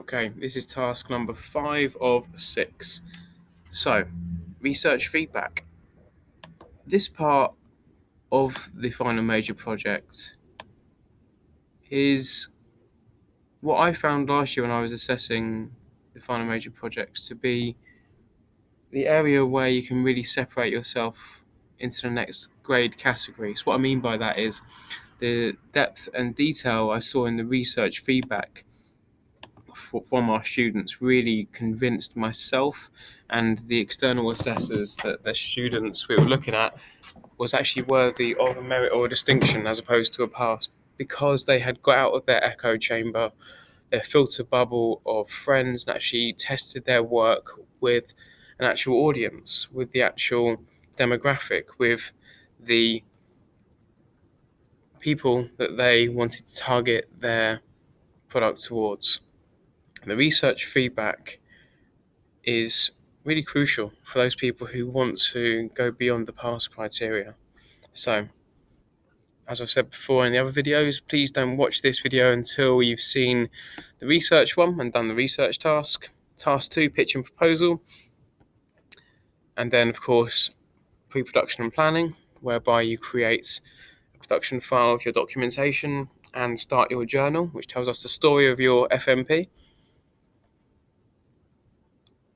Okay, this is task number 5 of 6. So, research feedback. This part of the final major project is what I found last year when I was assessing the final major projects to be the area where you can really separate yourself into the next grade category. So what I mean by that is the depth and detail I saw in the research feedback from our students really convinced myself and the external assessors that the students we were looking at was actually worthy of a merit or a distinction as opposed to a pass, because they had got out of their echo chamber, their filter bubble of friends, and actually tested their work with an actual audience, with the actual demographic, with the people that they wanted to target their product towards. The research feedback is really crucial for those people who want to go beyond the pass criteria. So, as I've said before in the other videos, please don't watch this video until you've seen the research one and done the research task. Task 2, pitch and proposal. And then, of course, pre-production and planning, whereby you create a production file of your documentation and start your journal, which tells us the story of your FMP.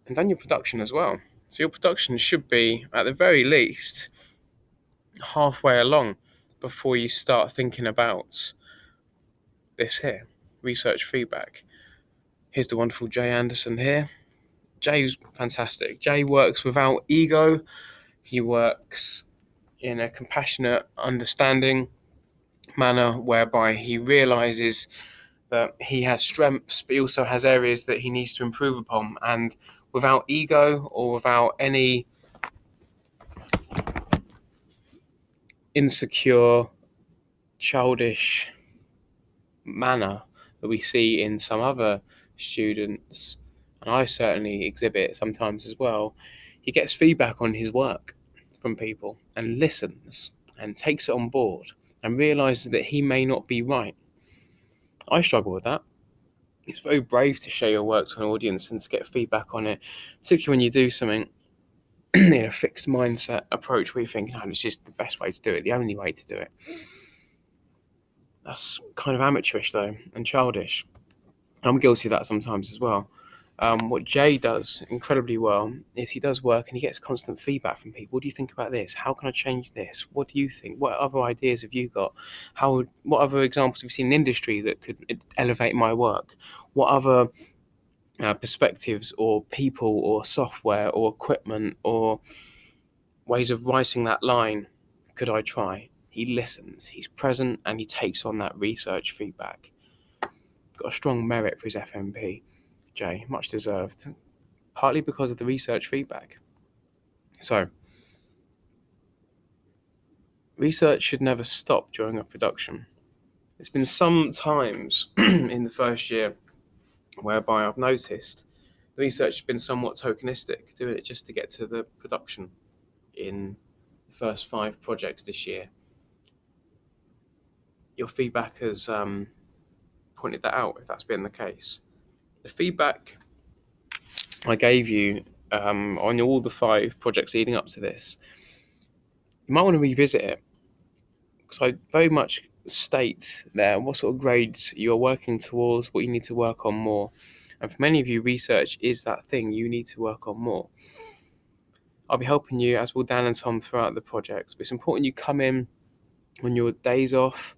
And then your production as well. So your production should be, at the very least, halfway along before you start thinking about this here, research feedback. Here's the wonderful Jay Anderson here. Jay's fantastic. Jay works without ego. He works in a compassionate, understanding manner whereby he realizes that he has strengths, but he also has areas that he needs to improve upon. And without ego or without any insecure, childish manner that we see in some other students, and I certainly exhibit sometimes as well, he gets feedback on his work from people and listens and takes it on board and realizes that he may not be right. I struggle with that. It's very brave to share your work to an audience and to get feedback on it, particularly when you do something in a fixed mindset approach where you think, no, it's just the best way to do it, the only way to do it. That's kind of amateurish though and childish. I'm guilty of that sometimes as well. What Jay does incredibly well is he does work and he gets constant feedback from people. What do you think about this? How can I change this? What do you think? What other ideas have you got? What other examples have you seen in industry that could elevate my work? What other perspectives or people or software or equipment or ways of writing that line could I try? He listens, he's present, and he takes on that research feedback. Got a strong merit for his FMP, Jay, much deserved, partly because of the research feedback. So, research should never stop during a production. There's been some times in the first year whereby I've noticed the research has been somewhat tokenistic, doing it just to get to the production in the first 5 projects this year. Your feedback has pointed that out, if that's been the case. The feedback I gave you on all the 5 projects leading up to this, you might want to revisit it, because I very much state there what sort of grades you're working towards, what you need to work on more. And for many of you, research is that thing you need to work on more. I'll be helping you, as will Dan and Tom, throughout the projects, but it's important you come in on your days off,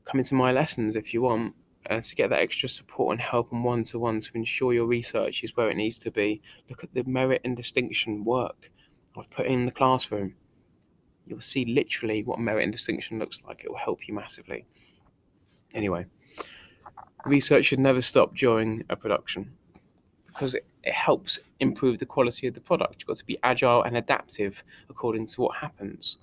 come into my lessons if you want, to get that extra support and help and one-to-one to ensure your research is where it needs to be. Look at the merit and distinction work I've put in the classroom. You'll see literally what merit and distinction looks like. It will help you massively. Anyway, research should never stop during a production because it helps improve the quality of the product. You've got to be agile and adaptive according to what happens.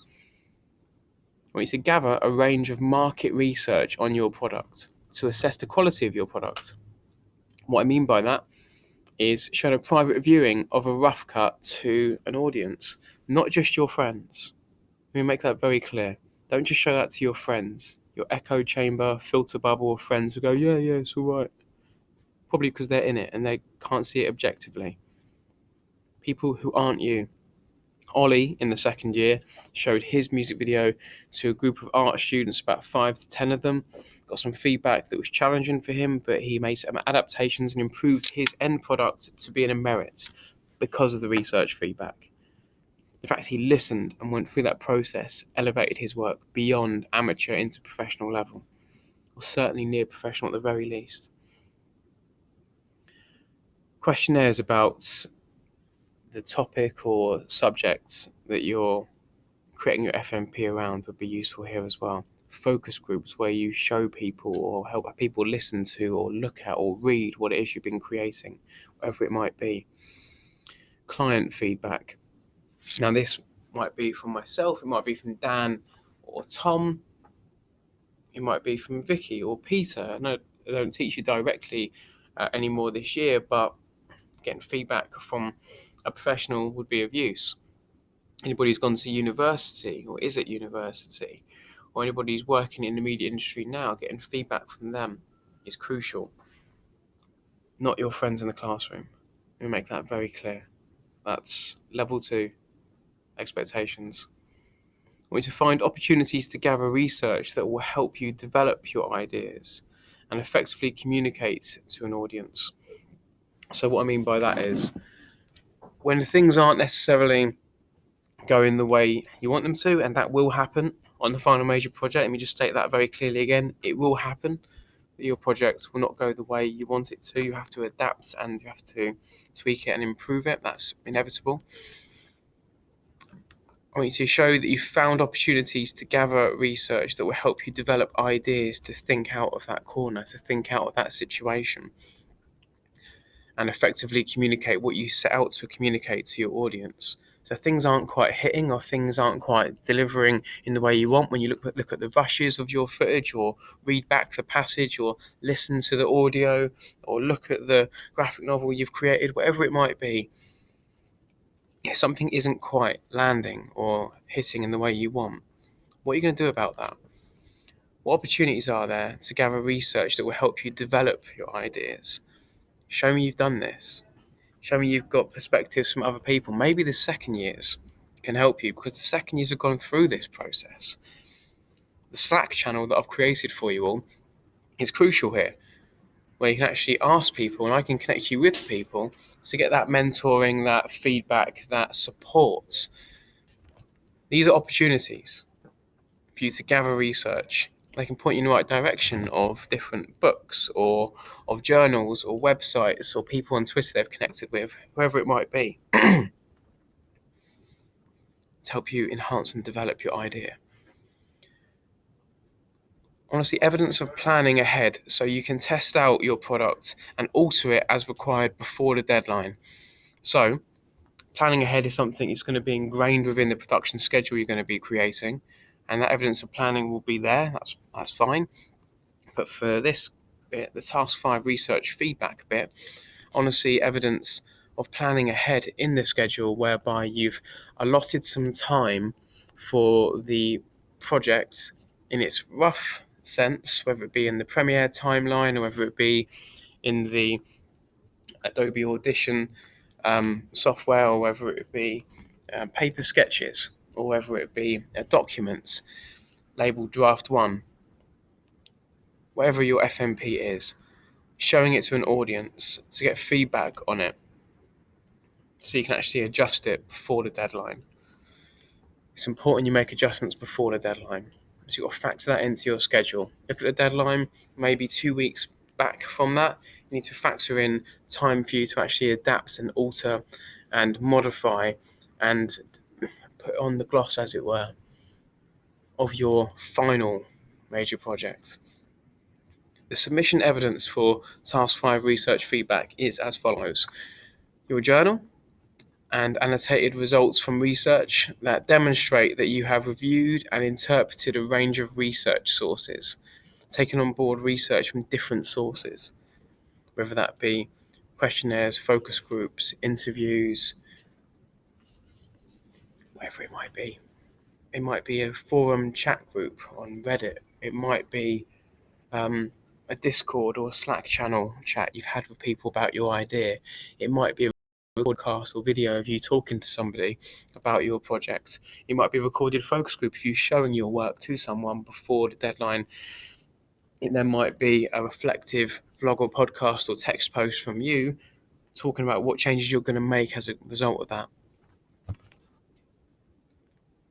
I want you to gather a range of market research on your product to assess the quality of your product. What I mean by that is showing a private viewing of a rough cut to an audience, not just your friends. Let me make that very clear. Don't just show that to your friends, your echo chamber, filter bubble of friends who go, yeah, it's all right. probably because they're in it and they can't see it objectively. People who aren't you. Ollie, in the second year, showed his music video to a group of art students, about 5 to 10 of them. Got some feedback that was challenging for him, but he made some adaptations and improved his end product to being a merit because of the research feedback. The fact he listened and went through that process elevated his work beyond amateur into professional level, or certainly near professional at the very least. Questionnaires about the topic or subject that you're creating your FMP around would be useful here as well. Focus groups where you show people or help people listen to or look at or read what it is you've been creating, whatever it might be. Client feedback. Now, this might be from myself, it might be from Dan or Tom, it might be from Vicky or Peter. I know I don't teach you directly anymore this year, but getting feedback from a professional would be of use. Anybody who's gone to university or is at university, or anybody who's working in the media industry now, getting feedback from them is crucial. Not your friends in the classroom. Let me make that very clear. That's level 2 expectations. I want you to find opportunities to gather research that will help you develop your ideas and effectively communicate to an audience. So what I mean by that is when things aren't necessarily going the way you want them to, and that will happen on the final major project. Let me just state that very clearly again. It will happen that your project will not go the way you want it to. You have to adapt and you have to tweak it and improve it. That's inevitable. I want you to show that you've found opportunities to gather research that will help you develop ideas to think out of that corner, to think out of that situation, and effectively communicate what you set out to communicate to your audience. So things aren't quite hitting or things aren't quite delivering in the way you want when you look at the rushes of your footage or read back the passage or listen to the audio or look at the graphic novel you've created, whatever it might be. If something isn't quite landing or hitting in the way you want, what are you going to do about that? What opportunities are there to gather research that will help you develop your ideas? Show me you've done this. Show me you've got perspectives from other people. Maybe the second years can help you because the second years have gone through this process. The Slack channel that I've created for you all is crucial here, where you can actually ask people and I can connect you with people to get that mentoring, that feedback, that support. These are opportunities for you to gather research. They can point you in the right direction of different books or of journals or websites or people on Twitter they've connected with, whoever it might be, to help you enhance and develop your idea. Honestly, evidence of planning ahead so you can test out your product and alter it as required before the deadline. So, planning ahead is something that's going to be ingrained within the production schedule you're going to be creating, and that evidence of planning will be there. That's fine. But for this bit, the task 5 research feedback bit, honestly, evidence of planning ahead in the schedule whereby you've allotted some time for the project in its rough sense, whether it be in the Premiere timeline or whether it be in the Adobe Audition software, or whether it be paper sketches, or whether it be a document labeled Draft 1, whatever your FMP is, showing it to an audience to get feedback on it so you can actually adjust it before the deadline. It's important you make adjustments before the deadline. So you've got to factor that into your schedule. Look at the deadline, maybe 2 weeks back from that. You need to factor in time for you to actually adapt and alter and modify and put on the gloss, as it were, of your final major project. The submission evidence for Task 5 research feedback is as follows. Your journal and annotated results from research that demonstrate that you have reviewed and interpreted a range of research sources, taken on board research from different sources, whether that be questionnaires, focus groups, interviews, whatever it might be. It might be a forum chat group on Reddit. It might be a Discord or a Slack channel chat you've had with people about your idea. It might be a podcast or video of you talking to somebody about your project. It might be a recorded focus group of you showing your work to someone before the deadline. It then might be a reflective vlog or podcast or text post from you talking about what changes you're going to make as a result of that.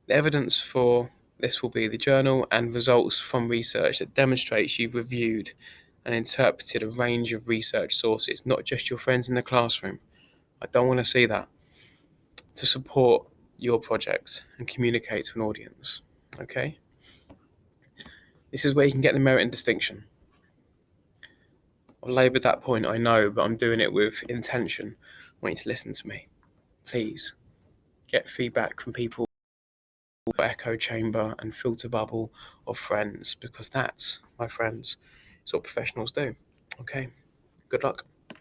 The evidence for this will be the journal and results from research that demonstrates you've reviewed and interpreted a range of research sources, not just your friends in the classroom. I don't want to see that. To support your project and communicate to an audience. Okay? This is where you can get the merit and distinction. I've laboured that point, I know, but I'm doing it with intention. I want you to listen to me. Please get feedback from people, echo chamber and filter bubble of friends, because that's, my friends, is what professionals do. Okay? Good luck.